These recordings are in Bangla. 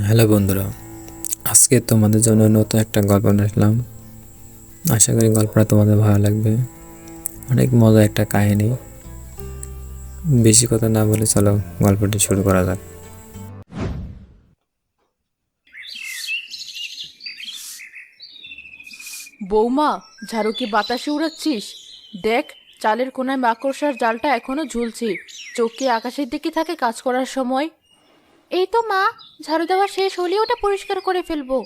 হ্যালো বন্ধুরা, আজকে তোমাদের জন্য নতুন একটা গল্প নিয়ে আসলাম। আশা করি গল্পটা তোমাদের ভালো লাগবে। অনেক মজা একটা কাহিনী। বেশি কথা না বলে চলো গল্পটি শুরু করা যাক। বৌমা, ঝাড়ু কি বাতাসে উড়াচ্ছিস? দেখ, চালের কোনায় মাকড়সার জালটা এখনো ঝুলছে। চোখ কি আকাশের দিকে থাকে কাজ করার সময়? এই তো মা, ঝাড়ু দেওয়া শেষ হলেই ওটা পরিষ্কার করে ফেলবো।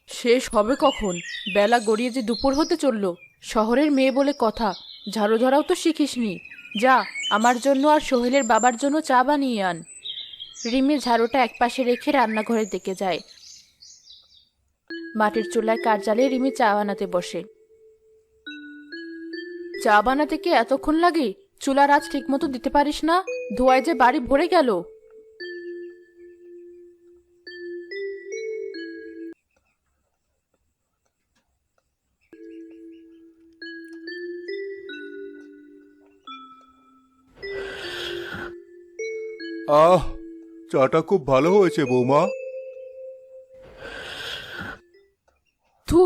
শেষ হবে কখন? বেলা গড়িয়ে যে দুপুর হতে চললো। শহরের মেয়ে বলে কথা, ঝাড়ু ধরাও তো শিখিসনি। যা, আমার জন্য আর সোহেলের বাবার জন্য চা বানিয়ে আন। রিমি ঝাড়ুটা একপাশে রেখে রান্নাঘরের দিকে যায়। মাটির চুলায় কাঠ জ্বালিয়ে রিমি চা বানাতে বসে। চা বানাতে কি এতক্ষণ লাগে? চুলার আঁচ ঠিক মতো দিতে পারিস না? ধোঁয়ায় যে বাড়ি ভরে গেল। আহ, চাটা খুব ভালো হয়েছে বৌমা। থু,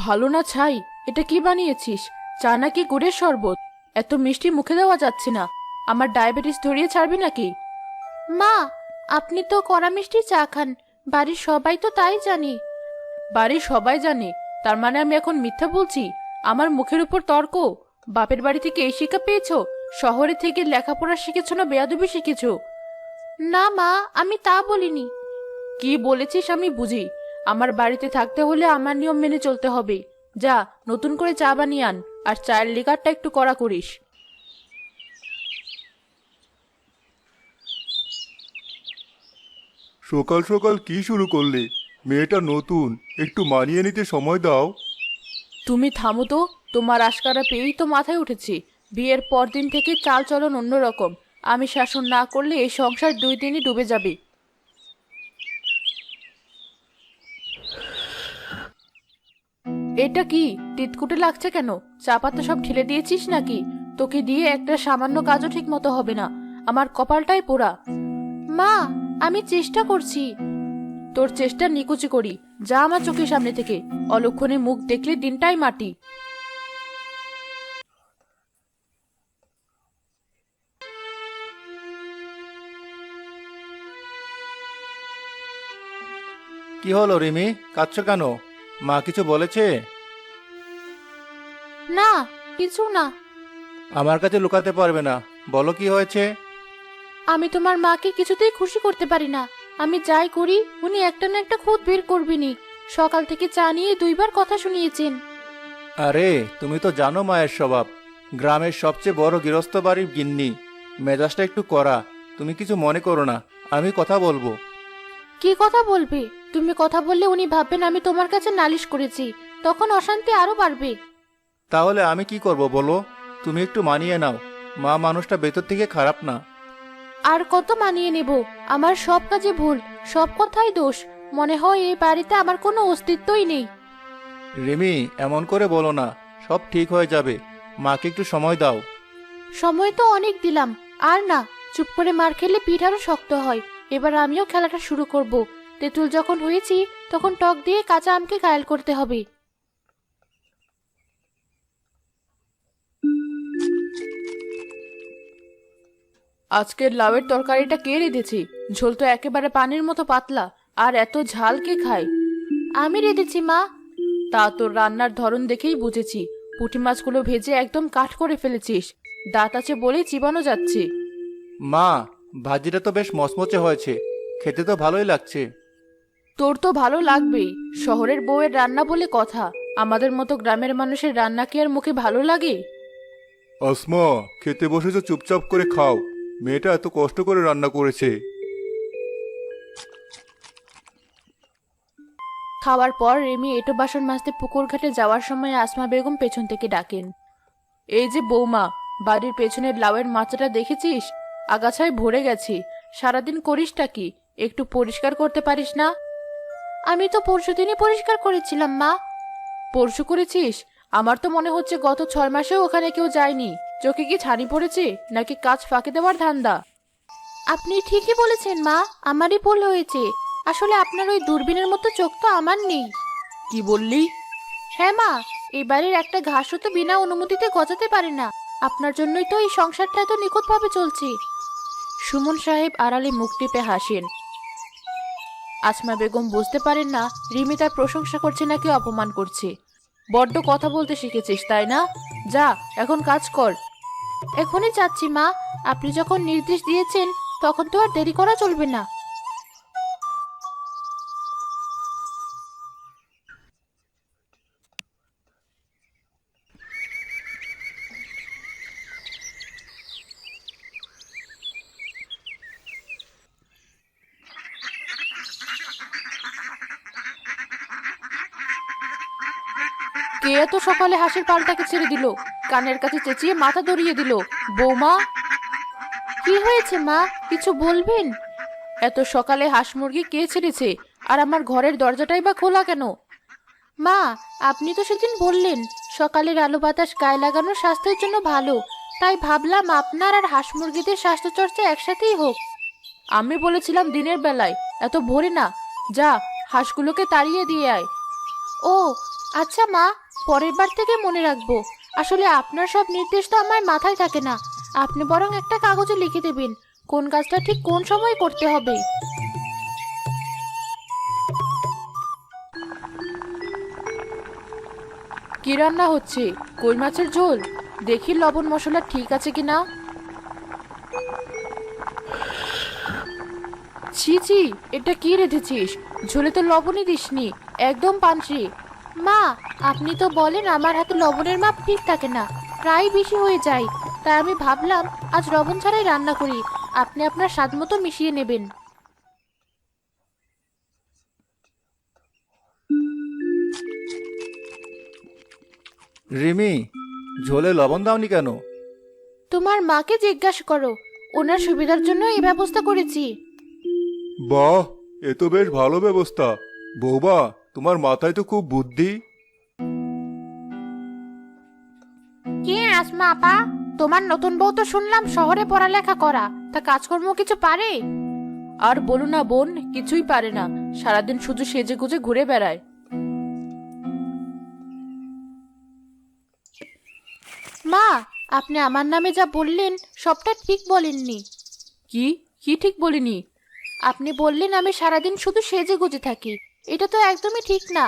ভালো না ছাই। এটা কি বানিয়েছিস? চা নাকি গুড়ের শরবত? এত মিষ্টি মুখে দেওয়া যাচ্ছে না। আমার ডায়াবেটিস ধরিয়ে ছাড়বি নাকি? মা, আপনি তো কড়া মিষ্টি চা খান। বাড়ির সবাই তো তাই জানি। বাড়ির সবাই জানে, তার মানে আমি এখন মিথ্যা বলছি? আমার মুখের উপর তর্ক? বাপের বাড়ি থেকে এই শিক্ষা পেয়েছো? শহরে থেকে লেখাপড়া শিখেছো না বেয়াদবি শিখেছো? না মা, আমি তা বলিনি। কি বলেছিস আমি বুঝি। আমার বাড়িতে থাকতে হলে আমার নিয়ম মেনে চলতে হবে। যা, নতুন করে চা বানিয়ে আন, আর চায়ের লিকারটা একটু কড়া করিস। সকাল সকাল কি শুরু করলে? মেয়েটা নতুন, একটু মানিয়ে নিতে সময় দাও। তুমি থামো তো। তোমার আশকারা পেয়েই তো মাথায় উঠেছি। বিয়ের পরদিন থেকে চাল চলন অন্যরকম। আমি শাসন না করলে এই সংসার 2 দিনই ডুবে যাবে। এটা কি? তিতকুটে লাগছে কেন? চা পাতা সব ঢেলে দিয়েছিস নাকি? তোকে দিয়ে একটা সামান্য কাজও ঠিক মতো হবে না। আমার কপালটাই পোড়া। মা, আমি চেষ্টা করছি। তোর চেষ্টা নিকুচি করি। যা আমার চোখের সামনে থেকে। অলক্ষণে মুখ দেখলে দিনটাই মাটি। কি হলো রিমি, কাঁদছো কেন? মা কিছু বলেছে? না, কিছু না। আমার কাছে লুকাতে পারবে না, বলো কি হয়েছে। আমি তোমার মাকে কিছুতেই খুশি করতে পারি না। আমি যাই করি উনি একটা না একটা খুঁত বের করবেনই। সকাল থেকে চা নিয়ে 2বার কথা শুনিয়েছেন। আরে, তুমি তো জানো মায়ের স্বভাব। গ্রামের সবচেয়ে বড় গৃহস্থ বাড়ির গিন্নি। মেজাজটা একটু কড়া। তুমি কিছু মনে করো না, আমি কথা বলবো। কি কথা বলবে? তুমি কথা বললে উনি ভাববেন আমি তোমার কাছে নালিশ করেছি। তখন অশান্তি আরো বাড়বে। তাহলে আমি কি করব বলো? তুমি একটু মানিয়ে নাও। মা মানুষটা ভেতর থেকে খারাপ না। আর কত মানিয়ে নেব? আমার সব কাজে ভুল, সব কথাই দোষ। মনে হয় এই বাড়িতে আমার কোনো অস্তিত্বই নেই। রিমি, এমন করে বলো না। সব ঠিক হয়ে যাবে। মাকে একটু সময় দাও। সময় তো অনেক দিলাম। আর না, চুপ করে মার খেলে পিঠ আরো শক্ত হয়। এবার আমিও খেলাটা শুরু করব। তেঁতুল যখন হয়েছি তখন টক দিয়ে কাঁচা আমকে ঘায়াল করতে হবে। আজকের লাউয়ের তরকারিটা কে রেঁধেছে? ঝোল তো একেবারে পানির মতো পাতলা। আর এত ঝাল কে খায়? আমি রেঁধেছি মা। তা তোর রান্নার ধরন দেখেই বুঝেছি। পুঁটি মাছগুলো ভেজে একদম কাঠ করে ফেলেছিস। দাঁত আছে বলেই চিবানো যাচ্ছে। মা, ভাজিটা তো বেশ মচমচে হয়েছে। খেতে তো ভালোই লাগছে। তোর তো ভালো লাগবেই। শহরের বউয়ের রান্না বলে কথা। আমাদের মতো গ্রামের মানুষের রান্না কি আর মুখে ভালো লাগে? আসমা, খেতে বসেছো, চুপচাপ করে খাও। মেয়েটা এত কষ্ট করে রান্না করেছে। খাওয়ার পর রেমি এঁটো বাসন মাজতে পুকুর ঘাটে যাওয়ার সময় আসমা বেগম পেছন থেকে ডাকেন। এই যে বৌমা, বাড়ির পেছনের লাউয়ের মাচাটা দেখেছিস? আগাছায় ভরে গেছে। সারাদিন করিসটা কি? একটু পরিষ্কার করতে পারিস না? আমি তো পরশুদিনই পরিষ্কার করেছিলাম মা। পরশু করেছিস? আমার তো মনে হচ্ছে গত 6 মাসেও ওখানে কেউ যায়নি। চোখে কি ছানি পড়েছে, নাকি কাজ ফাঁকি দেওয়ার ধান্দা? আপনি ঠিকই বলেছেন মা, আমারই ভুল হয়েছে। আসলে আপনার ওই দূরবীনের মতো চোখ তো আমার নেই। কি বললি? হ্যাঁ মা, এই বাড়ির একটা ঘাসও তো বিনা অনুমতিতে গজাতে পারে না। আপনার জন্যই তো এই সংসারটা এত নিখুঁতভাবে চলছে। সুমন সাহেব আড়ালে মুখ টিপে হাসেন। আসমা বেগম বুঝতে পারেন না রিমি তার প্রশংসা করছে নাকি অপমান করছে। বড্ড কথা বলতে শিখেছিস তাই না? যা এখন কাজ কর। এখনই যাচ্ছি মা, আপনি যখন নির্দেশ দিয়েছেন তখন তো আর দেরি করা চলবে না। কে এত সকালে হাসির পালটাকে ছেড়ে দিল? কানের কাছে চেঁচিয়ে মাথা ধরিয়ে দিল। বৌমা, কি হয়েছে মা, কিছু বলবেন? এত সকালে হাঁস মুরগি কে ছেড়েছে? আর আমার ঘরের দরজাটাই বা খোলা কেন? মা, আপনি তো সেদিন বললেন সকালের আলো বাতাস গায়ে লাগানো স্বাস্থ্যের জন্য ভালো, তাই ভাবলাম আপনার আর হাঁস মুরগিদের স্বাস্থ্যচর্চা একসাথেই হোক। আমি বলেছিলাম দিনের বেলায়, এত ভোরে না। যা, হাঁসগুলোকে তাড়িয়ে দিয়ে আয়। ও আচ্ছা মা, পরের বার থেকে মনে রাখবো। আসলে আপনার সব নির্দেশ তো আমার মাথায় থাকে না। আপনি বরং একটা কাগজে লিখে দেবেন কোন কাজটা ঠিক কোন সময় করতে হবে। কি রান্না হচ্ছে? কই মাছের ঝোল? দেখি লবণ মশলা ঠিক আছে কিনা। ছি ছি, এটা কি রেঁধেছিস? ঝোলে তো লবণই দিসনি, একদম পানসি। মা, আপনি তো বলেন আমার হাতে লবণের মাপ ঠিক থাকে না, প্রায় বেশি হয়ে যায়। তাই আমি ভাবলাম আজ লবণ ছাড়াই রান্না করি, আপনি আপনার স্বাদ মতো মিশিয়ে নেবেন। রিমি, ঝোলে লবণ দাওনি কেন? তোমার মাকে জিজ্ঞাসা করো, ওনার সুবিধার জন্য এই ব্যবস্থা করেছি। বাহ, এ তো বেশ ভালো ব্যবস্থা। বৌমা, তোমার মাথায় তো খুব বুদ্ধি। কে আসমা আপা, তোমার নতুন বউ তো শুনলাম শহরে পড়ালেখা করা, তা কাজকর্ম কিছু পারে? আর বলো না বোন, কিছুই পারে না। সারাদিন শুধু সেজে গুজে ঘুরে বেড়ায়। মা, আপনি আমার নামে যা বললেন সবটা ঠিক বলেননি। কি কি ঠিক বলিনি? আপনি বললেন আমি সারাদিন শুধু সেজে গুজে থাকি, এটা তো একদমই ঠিক না।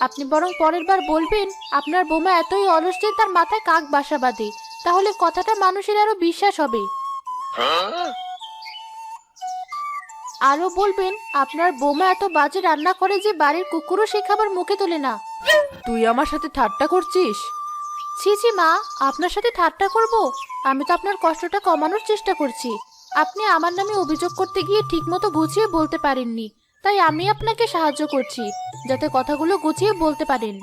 আপনি বরং পরের বার বলবেন আপনার বোমা এতই অলস যে তার মাথায় কাক বাসা বাঁধে, তাহলে কথাটা মানুষের আরো বিশ্বাস হবে। আরো বলবেন আপনার বোমা এত বাজে রান্না করে যে বাড়ির কুকুরও সে খাবার মুখে তোলে না। তুই আমার সাথে ঠাট্টা করছিস? ছি ছি মা, আপনার সাথে ঠাট্টা করব? আমি তো আপনার কষ্টটা কমানোর চেষ্টা করছি। আপনি আমার নামে অভিযোগ করতে গিয়ে ঠিকমতো গুছিয়ে বলতে পারেননি, তাই আমি আপনাকে সাহায্য করছি যাতে কথাগুলো গুছিয়ে বলতে পারেন।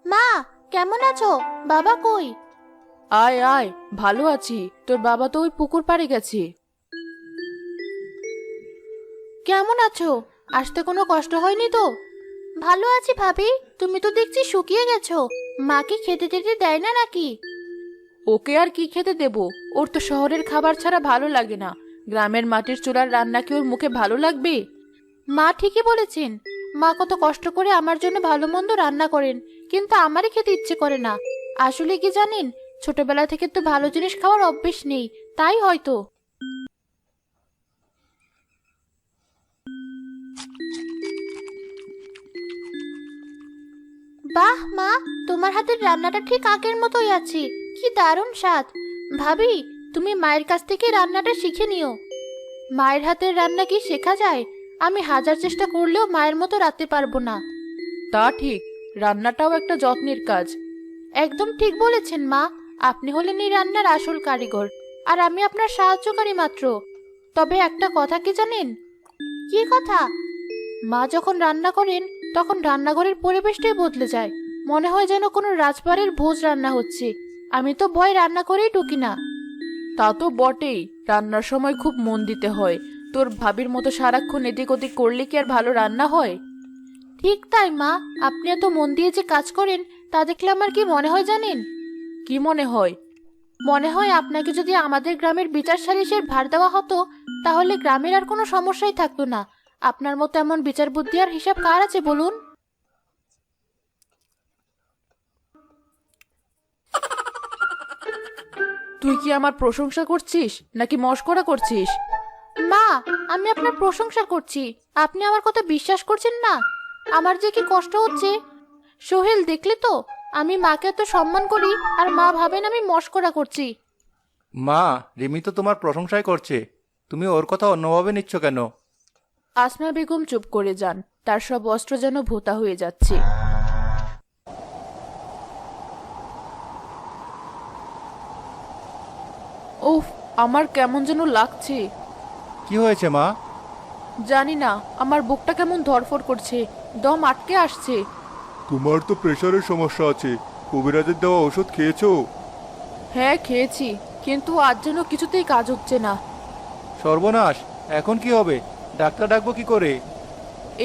মা, কেমন আছো? বাবা কই? আয় আয়, ভালো আছি। তোর বাবা তো ওই পুকুর পাড়ে গেছে। কেমন আছো? আসতে কোনো কষ্ট হয়নি তো? ভালো আছি ভাবি, তুমি তো দেখছি শুকিয়ে গেছো। মা কি খেতে টেতে দেয় না নাকি? ওকে আর কি খেতে দেব, ওর তো শহরের খাবার ছাড়া ভালো লাগে না। গ্রামের মাটির চুলার রান্না কি ওর মুখে ভালো লাগবে? মা ঠিকই বলেছেন, মা কত কষ্ট করে আমার জন্য ভালো মন্দ রান্না করেন, কিন্তু আমারই খেতে ইচ্ছে করে না। আসলে কি জানেন, ছোটবেলা থেকে তো ভালো জিনিস খাওয়ার অভ্যেস নেই, তাই হয়তো। বাহ মা, তোমার হাতের রান্নাটা ঠিক আগের মতোই আছে, কি দারুণ স্বাদ। ভাবি, তুমি মায়ের কাছ থেকে রান্নাটা শিখে নিও। মায়ের হাতের রান্না কি শেখা যায়? আমি হাজার চেষ্টা করলেও মায়ের মতো রাখতে পারবো না। তা ঠিক, রান্নাটাও একটা যত্নের কাজ। একদম ঠিক বলেছেন মা, আপনি হলেন এই রান্নার আসল কারিগর, আর আমি আপনার সাহায্যকারী মাত্র। তবে একটা কথা কি জানেন? কি কথা? মা যখন রান্না করেন তখন রান্নাঘরের পরিবেশটাই বদলে যায়, মনে হয় যেন কোনো রাজবাড়ির ভোজ রান্না হচ্ছে। আমি তো ভয় রান্না করেই ঢুকি না। তা তো বটেই, রান্নার সময় খুব মন দিতে হয়, তোর ভাবির মতো সারাক্ষণ এদিক ওদিক করলে কি আর ভালো রান্না হয়? ঠিক তাই মা, আপনি এত মন দিয়ে যে কাজ করেন তা দেখলে আমার কি মনে হয় জানেন? কি মনে হয়? মনে হয় আপনাকে যদি আমাদের গ্রামের বিচার সালিসের ভার দেওয়া হতো তাহলে গ্রামের আর কোনো সমস্যাই থাকতো না। আপনার মতো এমন বিচার বুদ্ধি আর হিসাব কার আছে বলুন? তুই কি আমার প্রশংসা করছিস নাকি মশকরা করছিস? মা, আমি আপনার প্রশংসা করছি। আপনি আমার কথা বিশ্বাস করছেন না? আমার যে কি কষ্ট হচ্ছে। সোহেল, দেখলি তো আমি মাকে এত সম্মান করি আর মা ভাবেন আমি মশকরা করছি। মা, রিমি তো তোমার প্রশংসাই করছে, তুমি ওর কথা অন্যভাবে নিচ্ছ কেন? আসমা বেগম চুপ করে যান। তার সব অস্ত্র যেন ভোঁতা হয়ে যাচ্ছে। উফ, আমার কেমন যেন লাগছে। কি হয়েছে মা? জানি না, আমার বুকটা কেমন ধড়ফড় করছে, দম আটকে আসছে। তোমার তো প্রেশারের সমস্যা আছে, কবিরাজের দেওয়া ওষুধ খেয়েছো? হ্যাঁ খেয়েছি, কিন্তু আজ যেন কিছুতেই কাজ হচ্ছে না। সর্বনাশ, এখন কি হবে? ডাক্তার ডাকবো কি করে?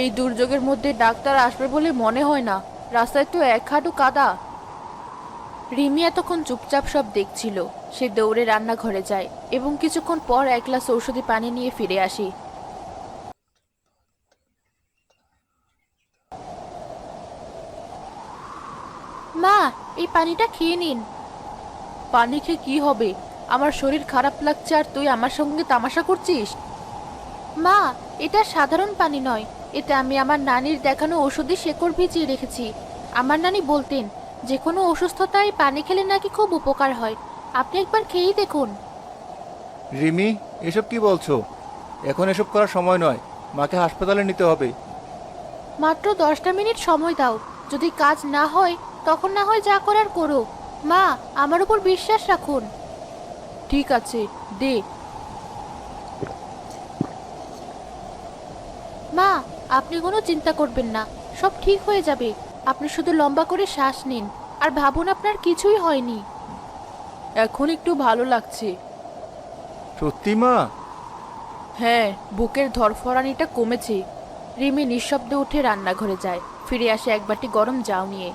এই দুর্যোগের মধ্যে ডাক্তার আসবে বলে মনে হয় না। রাস্তায় তো এক হাঁটু কাদা। রিমি এতক্ষণ চুপচাপ সব দেখছিল। সে দৌড়ে রান্নাঘরে যায় এবং কিছুক্ষণ পর এক গ্লাস ঔষধি পানি নিয়ে ফিরে আসে। মা, এই পানিটা খেয়ে নিন। পানি খেয়ে কি হবে? আমার শরীর খারাপ লাগছে আর তুই আমার সঙ্গে তামাশা করছিস? মা, এটা সাধারণ পানি নয়, এতে আমি আমার নানির দেখানো ওষুধে শেকড় ভিজিয়ে রেখেছি। আমার নানি বলতেন যে কোনো অসুস্থতায় পানি খেলে নাকি খুব উপকার হয়। আপনি একবার খেয়েই দেখুন। রিমি, এসব কি বলছো? এখন এসব করার সময় নয়, মাকে হাসপাতালে নিতে হবে। মাত্র 10টা মিনিট সময় দাও, যদি কাজ না হয় তখন না হয় যা করার করো। মা, আমার উপর বিশ্বাস রাখুন। ঠিক আছে, দে। মা, আপনি কোনো চিন্তা করবেন না, সব ঠিক হয়ে যাবে। আপনি শুধু লম্বা করে শ্বাস নিন আর ভাবুন আপনার কিছুই হয়নি। এখন একটু ভালো লাগছে। সত্যি মা? হ্যাঁ, বুকের ধরফরানিটা কমেছে। রিমি নিঃশব্দে উঠে রান্নাঘরে যায়, ফিরে আসে এক বাটি গরম জাউ নিয়ে।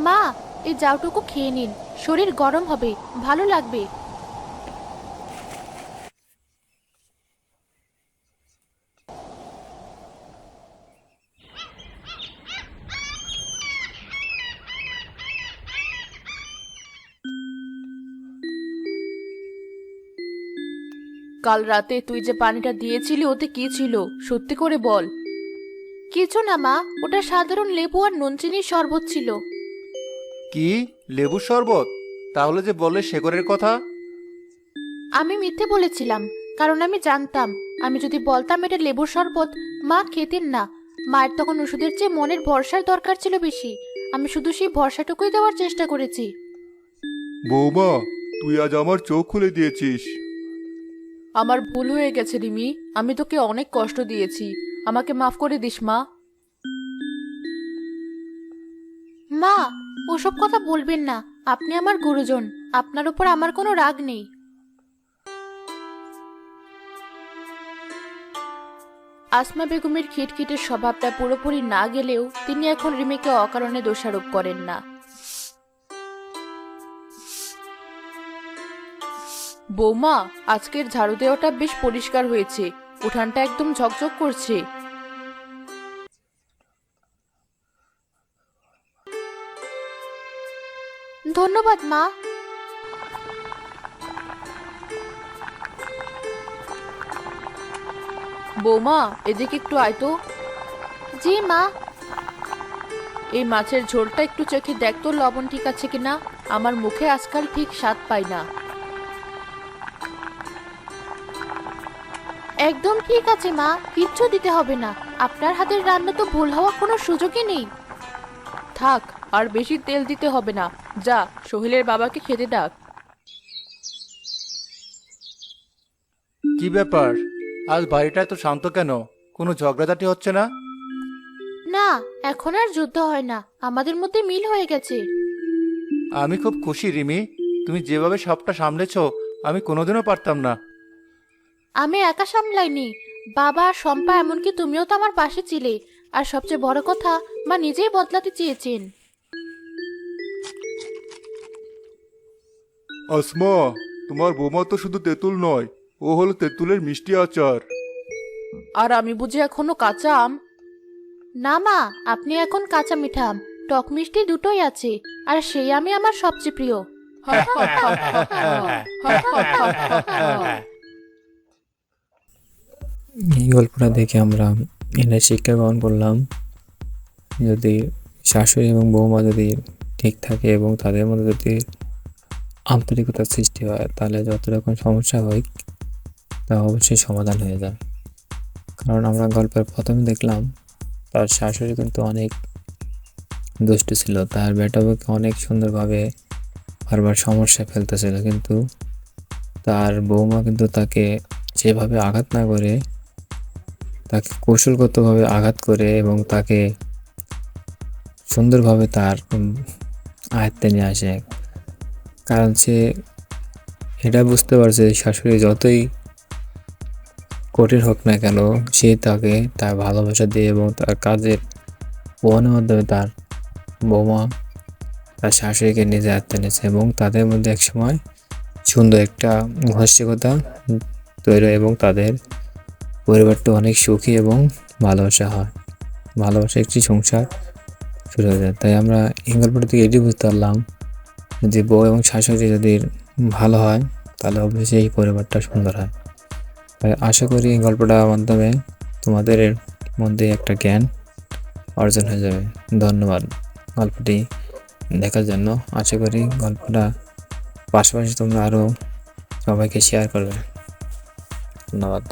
মা, এই জাউটুকু খেয়ে নিন, শরীর গরম হবে, ভালো লাগবে। কাল রাতে তুই যে পানিটা দিয়েছিলি ওতে কি ছিল, সত্যি করে বল। কিছু না মা, ওটা সাধারণ লেবু আর নুন চিনির শরবত ছিল। কি, লেবুর শরবত? তাহলে যে বললে শেকড়ের কথা? আমি মিথ্যে বলেছিলাম, কারণ আমি জানতাম আমি যদি বলতাম এটা লেবুর শরবত মা খেতেন না। মায়ের তখন ওষুধের চেয়ে মনের ভরসার দরকার ছিল বেশি। আমি শুধু সেই ভরসাটুকুই দেওয়ার চেষ্টা করেছি। বৌমা, তুই আজ আমার চোখ খুলে দিয়েছিস। আমার ভুল হয়ে গেছে রিমি, আমি তোকে অনেক কষ্ট দিয়েছি, আমাকে মাফ করে দিস মা। মা, ওসব কথা বলবেন না, আপনি আমার গুরুজন, আপনার উপর আমার কোনো রাগ নেই। আসমা বেগমের খিটখিটে স্বভাবটা পুরোপুরি না গেলেও তিনি এখন রিমিকে অকারণে দোষারোপ করেন না। বৌমা, আজকের ঝাড়ু দেওয়াটা বেশ পরিষ্কার হয়েছে, উঠানটা একদম ঝকঝক করছে। ধন্যবাদ মা। বৌমা, এদিকে একটু আয় তো। জি মা। এই মাছের ঝোলটা একটু চেখে দেখ তো লবণ ঠিক আছে কিনা, আমার মুখে আজকাল ঠিক স্বাদ পাই না। একদম ঠিক আছে মা, কিচ্ছু দিতে হবে না। আপনার হাতের রান্না তো ভুল হওয়ার কোনো সুযোগই নেই। থাক, আর বেশি তেল দিতে হবে না। যা, সোহেলের বাবাকে খেতে ডাক। কি ব্যাপার, আজ বাড়িটা এত শান্ত কেন? কোনো ঝগড়াঝাটি হচ্ছে না? না, এখন আর যুদ্ধ হয় না, আমাদের মধ্যে মিল হয়ে গেছে। আমি খুব খুশি রিমি, তুমি যেভাবে সবটা সামলেছো আমি কোনোদিনও পারতাম না। আমি একা সামলাইনি, বাবা আর শম্পা, এমনকি তুমিও তো আমার পাশে ছিলে। আর সবচেয়ে বড় কথা, মা নিজেই বদলাতে চেয়েছেন। আসমা, তোমার বৌমা তো শুধু তেঁতুল নয়, ও হলো তেঁতুলের মিষ্টি আচার। আর আমি বুঝি এখনো কাঁচা আম? না মা, আপনি এখন কাঁচা মিঠা আম, টক মিষ্টি দুটোই আছে। আর সেই আমি আমার সবচেয়ে প্রিয়। এই গল্পটা দেখে আমরা এটা শিক্ষা গ্রহণ করলাম, যদি শাশুড়ি এবং বৌমা যদি ঠিক থাকে এবং তাদের মধ্যে যদি আন্তরিকতার সৃষ্টি হয়, তাহলে যত রকম সমস্যা হয় তা অবশ্যই সমাধান হয়ে যায়। কারণ আমরা গল্পের প্রথমে দেখলাম তার শাশুড়ি কিন্তু অনেক দুষ্টু ছিল, তার বেটাকে অনেক সুন্দরভাবে বারবার সমস্যায় ফেলতেছিল, কিন্তু তার বৌমা কিন্তু তাকে যেভাবে আঘাত না করে, তাকে কৌশলগতভাবে আঘাত করে এবং তাকে সুন্দরভাবে তার আয়ত্তে নিয়ে আসে। কারণ সে এটা বুঝতে পারছে শাশুড়ি যতই কঠিন হোক না কেন, সে তাকে তার ভালোবাসা দিয়ে এবং তার কাজের প্রমাণের মাধ্যমে তার বৌমা তার শাশুড়িকে নিজে আয়ত্তে নিয়েছে এবং তাদের মধ্যে একসময় সুন্দর একটা ঘনিষ্ঠতা তৈরি হয় এবং তাদের পরিবারটা অনেক সুখী এবং ভালোবাসা হয়, ভালোবাসা একটি সংসার শুরু হয়ে যায়। তাই আমরা এই গল্পটা থেকে এটি বুঝতে পারলাম, যে বউ এবং শাশুড়ি যদি ভালো হয় তাহলে অবশ্যই এই পরিবারটা সুন্দর হয়। তাই আশা করি এই গল্পটার মাধ্যমে তোমাদের মধ্যে একটা জ্ঞান অর্জন হয়ে যাবে। ধন্যবাদ গল্পটি দেখার জন্য। আশা করি গল্পটা পাশাপাশি তোমরা আরও সবাইকে শেয়ার করবে। ধন্যবাদ।